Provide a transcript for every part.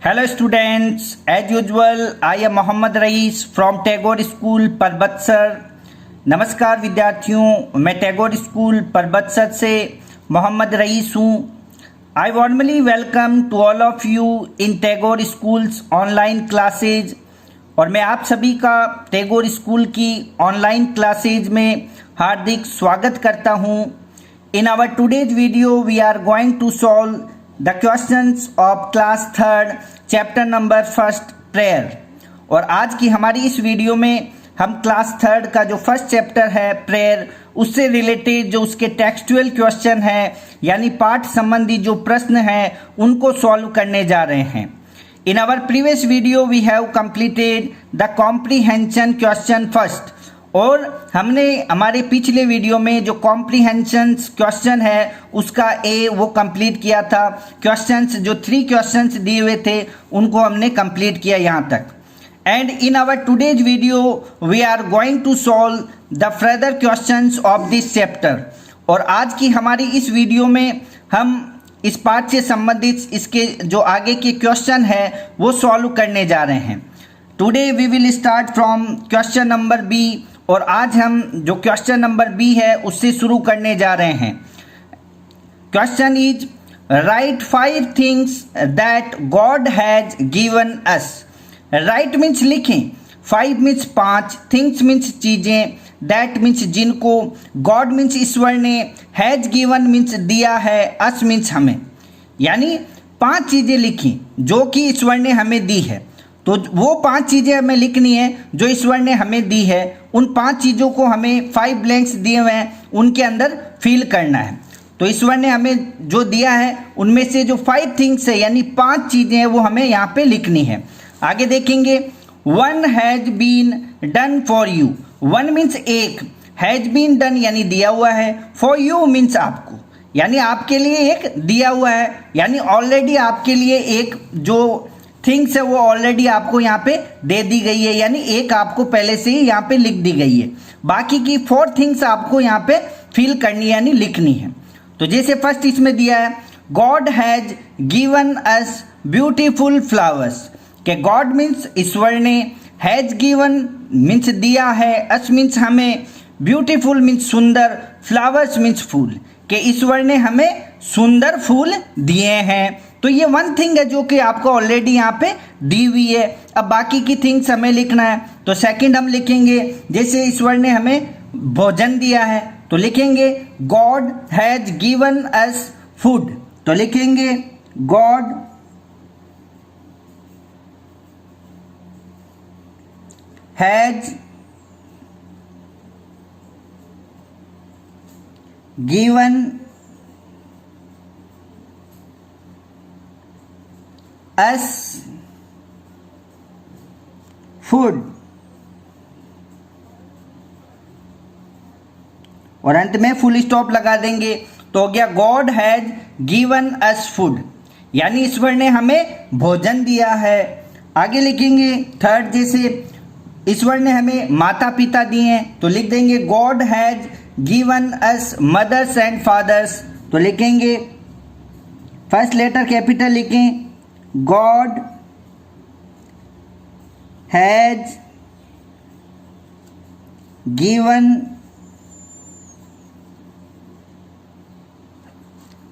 Hello students, as usual I am Mohammad Raees from Tagore School Parbatsar. नमस्कार विद्यार्थियों, मैं Tagore school Parbatsar से मोहम्मद रईस हूँ। I warmly welcome to all of you in Tagore schools online classes. और मैं आप सभी का टैगोर स्कूल की ऑनलाइन क्लासेज में हार्दिक स्वागत करता हूँ। In our today's video we are going to solve the questions of class third chapter number first prayer. और आज की हमारी इस वीडियो में हम क्लास थर्ड का जो फर्स्ट चैप्टर है प्रेयर, उससे रिलेटेड जो उसके टेक्सचुअल क्वेश्चन है यानी पाठ संबंधी जो प्रश्न हैं उनको सॉल्व करने जा रहे हैं। In our previous video we have completed the comprehension question first. और हमने हमारे पिछले वीडियो में जो कॉम्प्रीहेंशन क्वेश्चन है उसका ए वो कंप्लीट किया था। क्वेश्चंस जो 3 क्वेश्चंस दिए हुए थे उनको हमने कंप्लीट किया यहाँ तक। And in our today's video we are going to solve the further questions of this chapter. और आज की हमारी इस वीडियो में हम इस पाठ से संबंधित इसके जो आगे के क्वेश्चन है वो सॉल्व करने जा रहे हैं। Today we will start from question number B. और आज हम जो क्वेश्चन नंबर बी है उससे शुरू करने जा रहे हैं। Question is right 5 things that God has given us. Right means लिखें, 5 मीन्स 5, थिंग्स मीन्स चीजें, दैट मीन्स जिनको, गॉड मीन्स ईश्वर ने, हैज गिवन मीन्स दिया है, अस मीन्स हमें। यानी 5 चीजें लिखी जो कि ईश्वर ने हमें दी है। तो वो 5 चीजें हमें लिखनी है जो ईश्वर ने हमें दी है। उन 5 चीजों को हमें 5 ब्लैंक्स दिए हुए हैं उनके अंदर फिल करना है। तो ईश्वर ने हमें जो दिया है उनमें से जो 5 थिंग्स है यानी 5 चीजें हैं वो हमें यहाँ पे लिखनी है। आगे देखेंगे, 1 has been done for you. 1 means एक, हैज बीन डन यानी दिया हुआ है, फॉर यू मीन्स आपको, यानी आपके लिए एक दिया हुआ है, यानी ऑलरेडी आपके लिए एक जो थिंग्स है वो ऑलरेडी आपको यहाँ पे दे दी गई है, यानी एक आपको पहले से ही यहाँ पे लिख दी गई है। बाकी की 4 थिंग्स आपको यहाँ पे फिल करनी है यानी लिखनी है। तो जैसे फर्स्ट इसमें दिया है, God has given us beautiful flowers. के गॉड मीन्स ईश्वर ने, हैज गिवन मीन्स दिया है, अस मीन्स हमें, ब्यूटीफुल मीन्स सुंदर, फ्लावर्स मीन्स फूल। के ईश्वर ने हमें सुंदर फूल दिए हैं। तो ये 1 थिंग है जो कि आपको ऑलरेडी यहाँ पे दी हुई है। अब बाकी की थिंग्स हमें लिखना है। तो सेकंड हम लिखेंगे, जैसे ईश्वर ने हमें भोजन दिया है तो लिखेंगे God has given us food. तो लिखेंगे God has given us food. और अंत में फुल स्टॉप लगा देंगे तो हो गया God has given us food, यानी ईश्वर ने हमें भोजन दिया है। आगे लिखेंगे थर्ड, जैसे ईश्वर ने हमें माता पिता दिए हैं तो लिख देंगे God has given us mothers and fathers. तो लिखेंगे फर्स्ट लेटर कैपिटल लिखें, God has given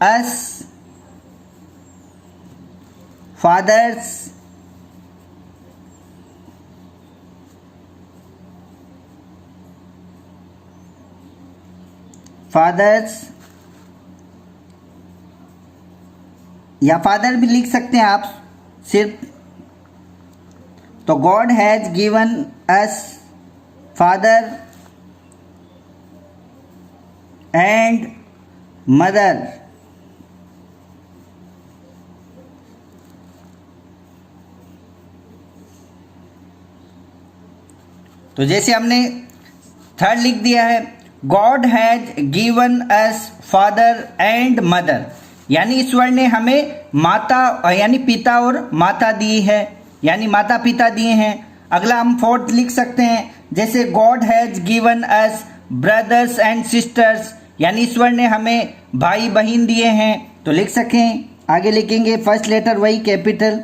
us fathers या फादर भी लिख सकते हैं आप सिर्फ। तो God has given us father and mother. तो जैसे हमने थर्ड लिख दिया है, God has given us father and mother, यानी ईश्वर ने हमें माता यानी पिता और माता दी है, यानी माता पिता दिए हैं। अगला हम फोर्थ लिख सकते हैं, जैसे God has given us brothers and sisters, यानी ईश्वर ने हमें भाई बहन दिए हैं। तो लिख सकें, आगे लिखेंगे फर्स्ट लेटर वही capital,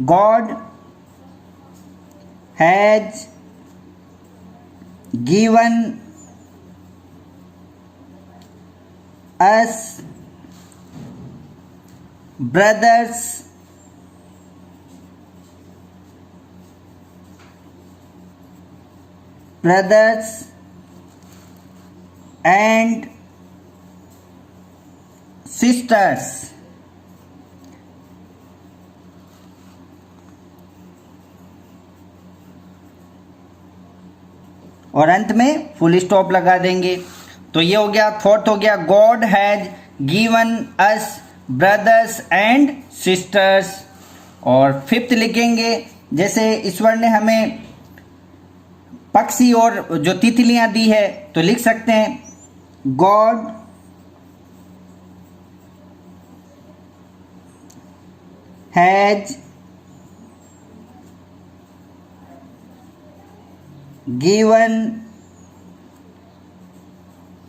God has given us brothers and sisters. और अंत में फुल स्टॉप लगा देंगे। तो ये हो गया, फोर्थ हो गया God has given us brothers and sisters. और फिफ्थ लिखेंगे, जैसे ईश्वर ने हमें पक्षी और जो तितलियां दी है तो लिख सकते हैं God has given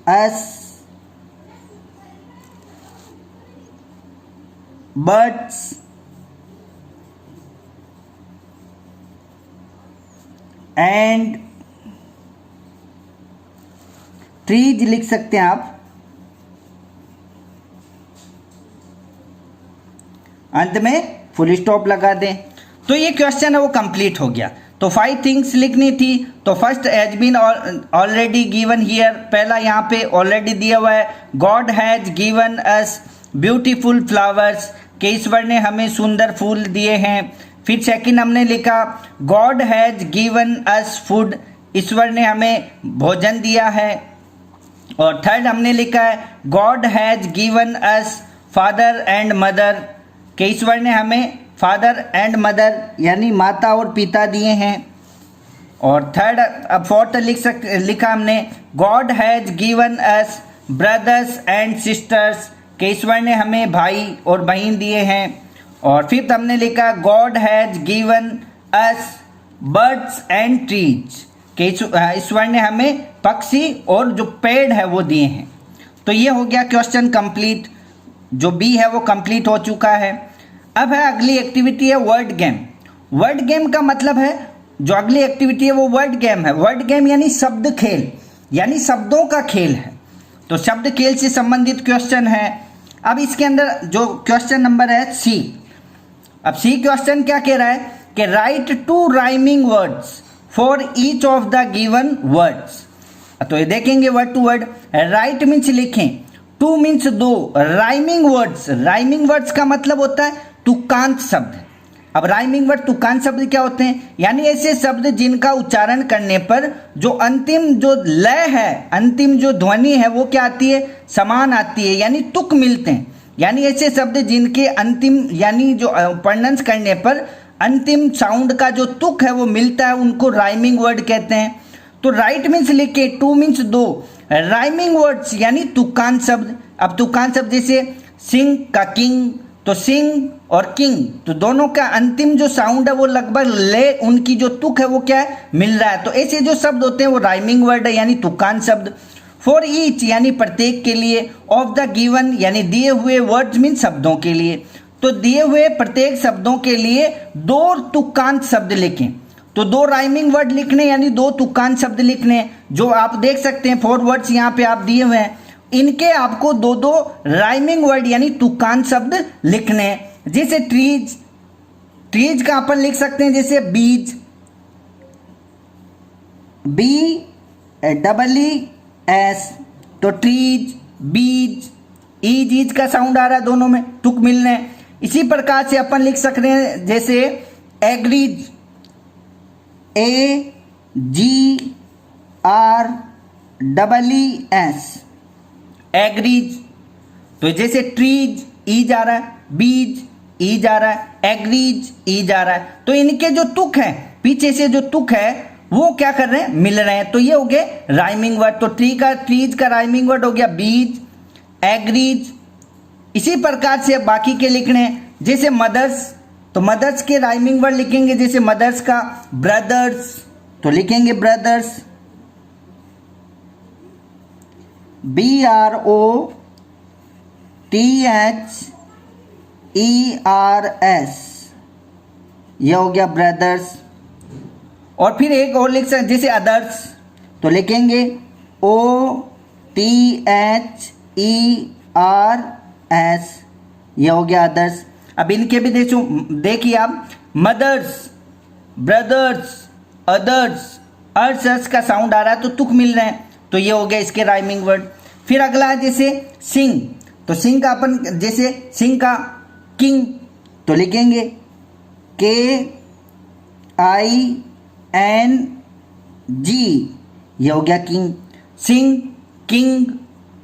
us birds and trees लिख सकते हैं आप। अंत में फुल स्टॉप लगा दें। तो ये क्वेश्चन है वो कंप्लीट हो गया। तो 5 थिंग्स लिखनी थी। तो first has been already given here, पहला यहाँ पे ऑलरेडी दिया हुआ है, God has given us beautiful flowers, कि ईश्वर ने हमें सुंदर फूल दिए हैं। फिर सेकंड हमने लिखा God has given us food, ईश्वर ने हमें भोजन दिया है। और थर्ड हमने लिखा है God has given us father and mother, कि ईश्वर ने हमें फादर एंड मदर यानी माता और पिता दिए हैं। और थर्ड अब फोर्थ लिखा हमने God has given us brothers and sisters, कि ईश्वर ने हमें भाई और बहन दिए हैं। और फिफ्थ हमने लिखा God has given us birds and trees, कि ईश्वर ने हमें पक्षी और जो पेड़ है वो दिए हैं। तो ये हो गया क्वेश्चन कंप्लीट, जो बी है वो कंप्लीट हो चुका है। अब है अगली एक्टिविटी है वर्ड गेम। वर्ड गेम का मतलब है, जो अगली एक्टिविटी है वो वर्ड गेम है। वर्ड गेम यानी शब्द खेल, यानी शब्दों का खेल है। तो शब्द खेल से संबंधित क्वेश्चन है। अब इसके अंदर जो क्वेश्चन नंबर है सी। अब सी क्वेश्चन क्या कह रहा है कि write 2 rhyming words for each of the given words. तो ये देखेंगे word to word. Write means लिखें, 2 means 2, rhyming words, rhyming words का मतलब होता है तुकांत शब्द। अब राइमिंग वर्ड तुकांत शब्द क्या होते हैं, यानी ऐसे शब्द जिनका उच्चारण करने पर जो अंतिम जो लय है, अंतिम जो ध्वनि है वो क्या आती है, समान आती है, यानी तुक मिलते हैं। यानी ऐसे शब्द जिनके अंतिम यानी जो प्रोनाउंस करने पर अंतिम साउंड का जो तुक है वो मिलता है, उनको राइमिंग वर्ड कहते हैं। तो राइट मीन्स लिखे, 2 मीन्स 2, राइमिंग वर्ड्स यानी तुकांत शब्द। अब तुकांत शब्द जैसे सिंह का किंग, तो सिंह और किंग तो दोनों का अंतिम जो साउंड है वो लगभग ले उनकी जो तुक है वो क्या है, मिल रहा है। तो ऐसे जो शब्द होते हैं वो राइमिंग वर्ड है यानी तुकांत शब्द। फॉर ईच यानी प्रत्येक के लिए, ऑफ द गिवन यानी दिए हुए, वर्ड्स मीन शब्दों के लिए। तो दिए हुए प्रत्येक शब्दों के लिए 2 तुकांत शब्द लिखें। तो 2 राइमिंग वर्ड लिखने यानी 2 तुकांत शब्द लिखने, जो आप देख सकते हैं 4 वर्ड्स यहाँ पे आप दिए हुए हैं, इनके आपको 2 राइमिंग वर्ड यानी तुकांत शब्द लिखने। जैसे ट्रीज, ट्रीज का अपन लिख सकते हैं जैसे बीज, BEES, तो ट्रीज, बीज, ईज का साउंड आ रहा है, दोनों में तुक मिलने। इसी प्रकार से अपन लिख सकते हैं जैसे एग्रीज, AGREES, एग्रीज। तो जैसे ट्रीज ई जा रहा है, बीज ई जा रहा है, एग्रीज ई जा रहा है, तो इनके जो तुक है, पीछे से जो तुक है वो क्या कर रहे हैं, मिल रहे हैं। तो ये हो गए राइमिंग वर्ड। तो ट्रीज का राइमिंग वर्ड हो गया बीज, एग्रीज। इसी प्रकार से बाकी के लिखने, जैसे मदर्स, तो मदर्स के राइमिंग वर्ड लिखेंगे, जैसे मदर्स का ब्रदर्स, तो लिखेंगे ब्रदर्स, BROTHERS। ये हो गया ब्रदर्स। और फिर एक और लिख सकते जैसे अदर्स, तो लिखेंगे OTHERS, ये हो गया अदर्स। अब इनके भी देखिए आप, मदर्स, ब्रदर्स, अदर्स, अर्स का साउंड आ रहा है तो तुक मिल रहे हैं, तो ये हो गया इसके राइमिंग वर्ड। फिर अगला है जैसे सिंग, तो सिंग का अपन जैसे सिंग का किंग, तो लिखेंगे KING, ये हो गया किंग। सिंग, किंग,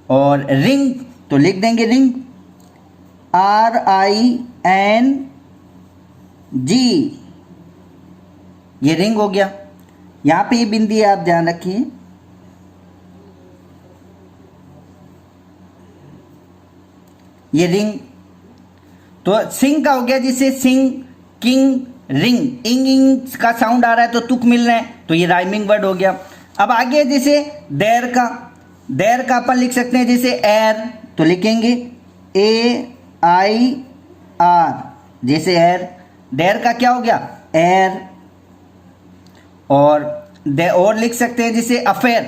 और रिंग, तो लिख देंगे रिंग, RING, ये रिंग हो गया। यहां पे ये बिंदी है, आप ध्यान रखिए। ये रिंग, तो सिंग का हो गया जैसे सिंग, किंग, रिंग, इंग इंग का साउंड आ रहा है तो तुक मिल रहे हैं, तो ये राइमिंग वर्ड हो गया। अब आगे जैसे देर का अपन लिख सकते हैं जैसे एयर, तो लिखेंगे AIR, जैसे एयर। देर का क्या हो गया, एयर। और लिख सकते हैं जैसे affair,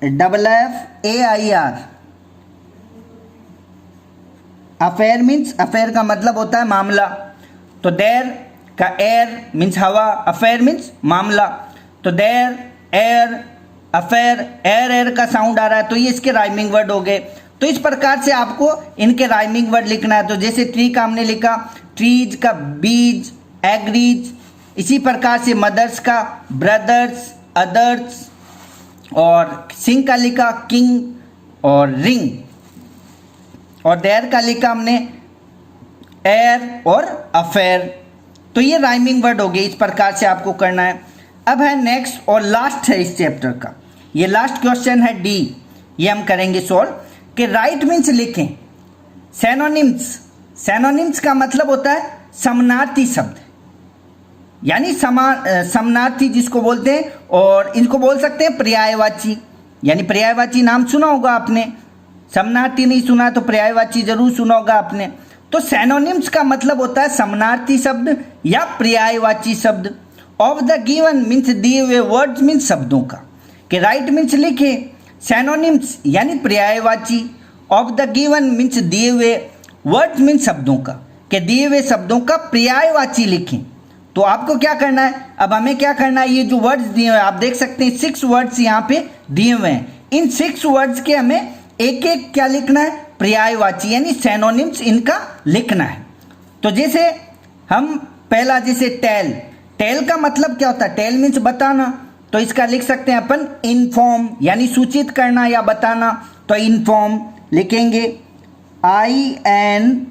AFFAIR। Affair means, affair का मतलब होता है मामला, तो देर का एयर मीन्स हवा, अफेयर मीन्स मामला, तो देर, एयर, अफेयर, एयर का साउंड आ रहा है तो ये इसके राइमिंग वर्ड हो गए। तो इस प्रकार से आपको इनके राइमिंग वर्ड लिखना है। तो जैसे ट्री का हमने लिखा, ट्रीज का बीज, एग्रीज। इसी प्रकार से मदर्स का ब्रदर्स, अदर्स, और सिंग का लिखा किंग और रिंग, और देयर का लिखा हमने एयर और अफेयर। तो ये राइमिंग वर्ड हो गए, इस प्रकार से आपको करना है। अब है नेक्स्ट और लास्ट है इस चैप्टर का, ये लास्ट क्वेश्चन है डी, ये हम करेंगे सॉल्व कि राइट मीन्स लिखें सैनोनिम्स। सैनोनिम्स का मतलब होता है समानार्थी शब्द, यानी समानार्थी जिसको बोलते हैं, और इनको बोल सकते हैं पर्यायवाची, यानी पर्यायवाची नाम सुना होगा आपने, समानार्थी नहीं सुना तो पर्यायवाची जरूर सुना होगा आपने। तो सैनोनिम्स का मतलब होता है समानार्थी शब्द या पर्यायवाची शब्द। ऑफ द गिवन मीन्स दिए हुए, वर्ड्स मीन्स शब्दों का, कि राइट मीन्स लिखे सैनोनिम्स यानी पर्यायवाची, ऑफ द गिवन मीन्स दिए हुए, वर्ड्स मीन्स शब्दों का, कि दिए हुए शब्दों का पर्यायवाची लिखें। तो आपको क्या करना है, अब हमें क्या करना है, ये जो वर्ड्स दिए हुए हैं आप देख सकते हैं 6 वर्ड्स यहाँ पे दिए हुए हैं, इन 6 वर्ड्स के हमें एक एक क्या लिखना है, पर्यायवाची यानी सैनोनिम्स इनका लिखना है। तो जैसे हम पहला जैसे टेल, टेल का मतलब क्या होता है, टेल मीन्स बताना, तो इसका लिख सकते हैं अपन इन्फॉर्म यानी सूचित करना या बताना, तो इन्फॉर्म लिखेंगे INFORM,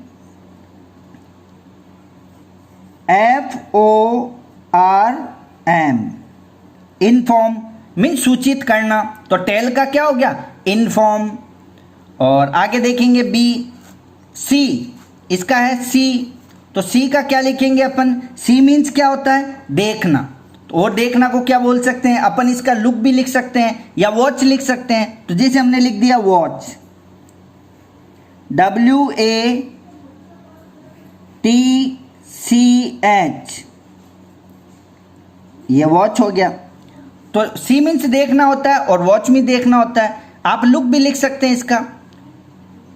इन्फॉर्म मीन्स सूचित करना, तो टेल का क्या हो गया, इन्फॉर्म। और आगे देखेंगे बी, सी, इसका है सी, तो सी का क्या लिखेंगे अपन, सी मीन्स क्या होता है, देखना, और देखना को क्या बोल सकते हैं अपन, इसका लुक भी लिख सकते हैं या वॉच लिख सकते हैं। तो जैसे हमने लिख दिया वॉच, WATCH, ये वॉच हो गया। तो सी मीन्स देखना होता है और वॉच में देखना होता है। आप लुक भी लिख सकते हैं, इसका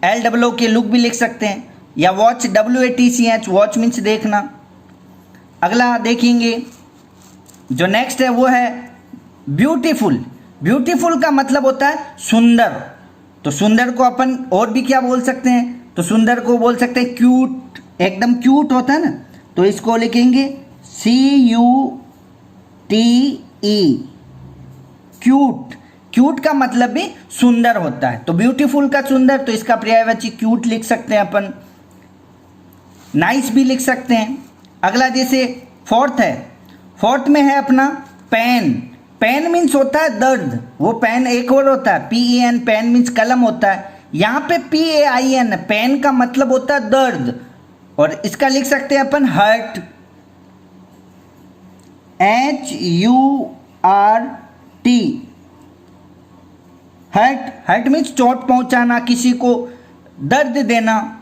LWO के लुक भी लिख सकते हैं, या वॉच WATCH, वॉच मीन्स देखना। अगला देखेंगे जो नेक्स्ट है वो है ब्यूटीफुल। ब्यूटीफुल का मतलब होता है सुंदर, तो सुंदर को अपन और भी क्या बोल सकते हैं, तो सुंदर को बोल सकते हैं क्यूट, एकदम क्यूट होता है ना, तो इसको लिखेंगे CUTE, क्यूट। क्यूट का मतलब भी सुंदर होता है, तो ब्यूटीफुल का सुंदर, तो इसका पर्यायवाची क्यूट लिख सकते हैं अपन, नाइस भी लिख सकते हैं। अगला जैसे फोर्थ है, फोर्थ में है अपना पेन। पेन मीन्स होता है दर्द, वो पेन एक और होता है PEN, पेन मीन्स कलम होता है, यहाँ पे PAIN, पेन का मतलब होता है दर्द, और इसका लिख सकते हैं अपन hurt, HURT, hurt. Hurt means चोट पहुंचाना, किसी को दर्द देना,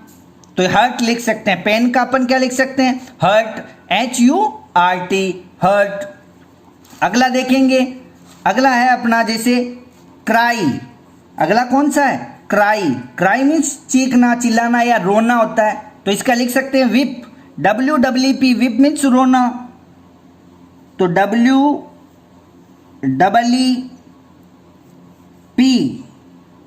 तो तो हर्ट लिख सकते हैं। पेन का अपन क्या लिख सकते हैं? Hurt, HURT, hurt. अगला देखेंगे, अगला है अपना जैसे क्राई। अगला कौन सा है? क्राई। क्राई मीन्स चीखना, चिल्लाना या रोना होता है, तो इसका लिख सकते हैं विप, WWP, विप मीन्स रोना, तो WEEP,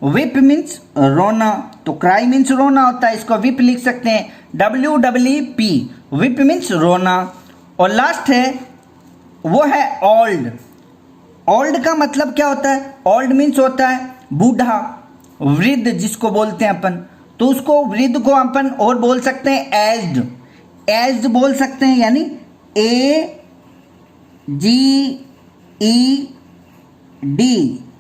विप मीन्स रोना, तो क्राई मीन्स रोना होता है, इसको विप लिख सकते हैं, WEEP, विप मीन्स रोना। और लास्ट है वो है ओल्ड। ओल्ड का मतलब क्या होता है? ओल्ड मीन्स होता है बूढ़ा, वृद्ध जिसको बोलते हैं अपन, तो उसको वृद्ध को अपन और बोल सकते हैं एज्ड, एज्ड बोल सकते हैं, यानी AGED,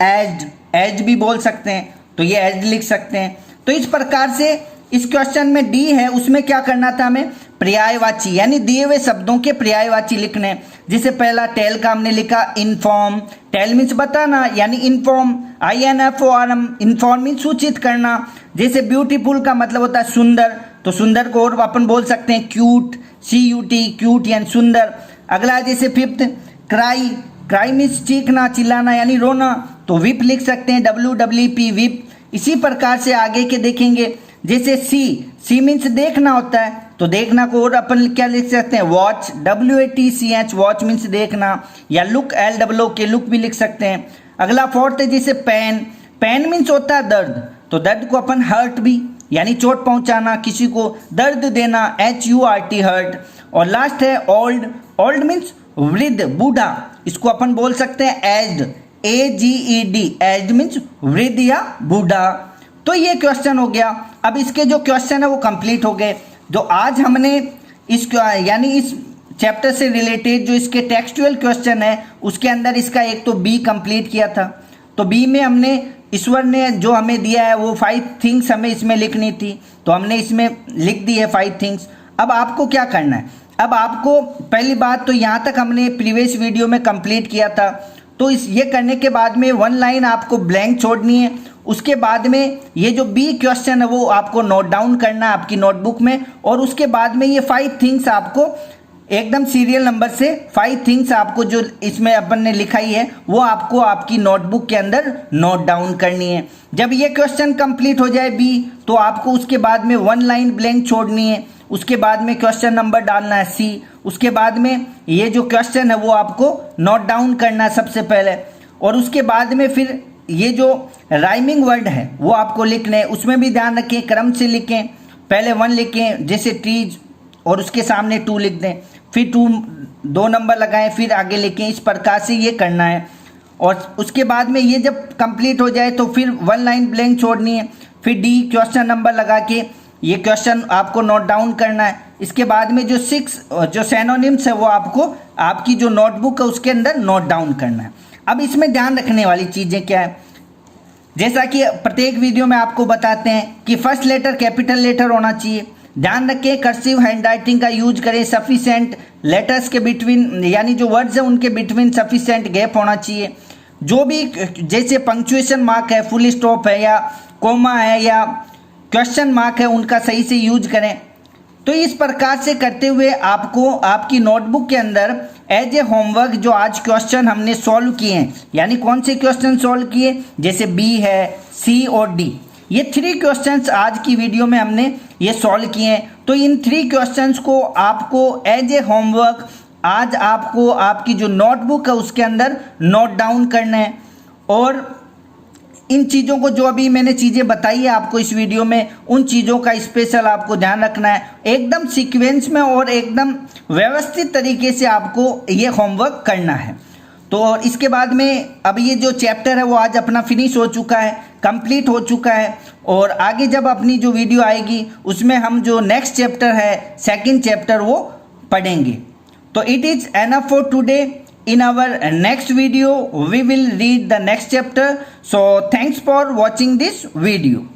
एज्ड, एज्ड भी बोल सकते हैं, तो ये एज्ड लिख सकते हैं। तो इस प्रकार से इस क्वेश्चन में डी है, उसमें क्या करना था हमें? पर्यायवाची, यानी दिए हुए शब्दों के पर्यायवाची लिखने। जैसे पहला टेल का हमने लिखा इन्फॉर्म, टेल मीन्स बताना, यानी इन्फॉर्म, INFORM, इन्फॉर्म मीन्स सूचित करना। जैसे ब्यूटीफुल का मतलब होता है सुंदर, तो सुंदर को और अपन बोल सकते हैं क्यूट, CUT, क्यूट यानी सुंदर। अगला जैसे फिफ्थ क्राई, क्राई मीन्स चीखना, चिल्लाना यानी रोना, तो विप लिख सकते हैं, WWP, विप। इसी प्रकार से आगे के देखेंगे, जैसे सी मीन्स देखना होता है, तो देखना को और अपन क्या लिख सकते हैं? वॉच, WATCH, वॉच मीन्स देखना, या लुक, LOOK, लुक भी लिख सकते हैं। अगला फोर्थ है जैसे पेन, पेन मीन्स होता है दर्द, तो दर्द को अपन हर्ट भी, यानी चोट पहुंचाना, किसी को दर्द देना, HURT, हर्ट। और लास्ट है ओल्ड, ओल्ड मीन्स वृद्ध, बूढ़ा, इसको अपन बोल सकते हैं एज्ड, AGED, एज्ड मीन्स वृद्ध या बूढ़ा। तो ये क्वेश्चन हो गया। अब इसके जो क्वेश्चन है वो कंप्लीट हो गए। जो आज हमने इस यानी इस चैप्टर से रिलेटेड जो इसके टेक्सचुअल क्वेश्चन है, उसके अंदर इसका एक तो बी कंप्लीट किया था, तो बी में हमने ईश्वर ने जो हमें दिया है वो 5 थिंग्स हमें इसमें लिखनी थी, तो हमने इसमें लिख दी है 5 थिंग्स। अब आपको क्या करना है? अब आपको पहली बात तो यहाँ तक हमने प्रीवियस वीडियो में कंप्लीट किया था, तो ये करने के बाद में 1 लाइन आपको ब्लैंक छोड़नी है। उसके बाद में ये जो बी क्वेश्चन है वो आपको नोट डाउन करना है आपकी नोटबुक में, और उसके बाद में ये 5 थिंग्स आपको एकदम सीरियल नंबर से 5 थिंग्स आपको जो इसमें अपन ने लिखाई है वो आपको आपकी नोटबुक के अंदर नोट डाउन करनी है। जब ये क्वेश्चन कंप्लीट हो जाए बी, तो आपको उसके बाद में 1 लाइन ब्लैंक छोड़नी है, उसके बाद में क्वेश्चन नंबर डालना है सी, उसके बाद में ये जो क्वेश्चन है वो आपको नोट डाउन करना है सबसे पहले, और उसके बाद में फिर ये जो राइमिंग वर्ड है वो आपको लिखने हैं। उसमें भी ध्यान रखें, क्रम से लिखें, पहले 1 लिखें जैसे ट्रीज, और उसके सामने 2 लिख दें, फिर 2 नंबर लगाएं, फिर आगे लिखें। इस प्रकार से ये करना है। और उसके बाद में ये जब कंप्लीट हो जाए तो फिर 1 लाइन ब्लैंक छोड़नी है, फिर डी क्वेश्चन नंबर लगा के ये क्वेश्चन आपको नोट डाउन करना है। इसके बाद में जो 6 जो सिनोनिम्स है वो आपको आपकी जो नोटबुक है उसके अंदर नोट डाउन करना है। अब इसमें ध्यान रखने वाली चीज़ें क्या है? जैसा कि प्रत्येक वीडियो में आपको बताते हैं कि फर्स्ट लेटर कैपिटल लेटर होना चाहिए। ध्यान रखें कर्सिव हैंडराइटिंग का यूज करें, सफिशिएंट लेटर्स के बिटवीन यानी जो वर्ड्स हैं उनके बिटवीन सफिशिएंट गैप होना चाहिए। जो भी जैसे पंक्चुएशन मार्क है, फुल स्टॉप है या कोमा है या क्वेश्चन मार्क है, उनका सही से यूज करें। तो इस प्रकार से करते हुए आपको आपकी नोटबुक के अंदर एज ए होमवर्क जो आज क्वेश्चन हमने सॉल्व किए हैं, यानी कौन से क्वेश्चन सॉल्व किए, जैसे बी है, सी और डी, ये 3 क्वेश्चंस आज की वीडियो में हमने ये सॉल्व किए हैं। तो इन 3 क्वेश्चंस को आपको एज ए होमवर्क आज आपको आपकी जो नोटबुक है उसके अंदर नोट डाउन करना है। और इन चीज़ों को जो अभी मैंने चीज़ें बताई है आपको इस वीडियो में, उन चीज़ों का स्पेशल आपको ध्यान रखना है, एकदम सीक्वेंस में और एकदम व्यवस्थित तरीके से आपको ये होमवर्क करना है। तो इसके बाद में अब ये जो चैप्टर है वो आज अपना फिनिश हो चुका है, कंप्लीट हो चुका है, और आगे जब अपनी जो वीडियो आएगी उसमें हम जो नेक्स्ट चैप्टर है, सेकंड चैप्टर, वो पढ़ेंगे। तो it is enough for today. In our next video we will read the next chapter. So thanks for watching this video.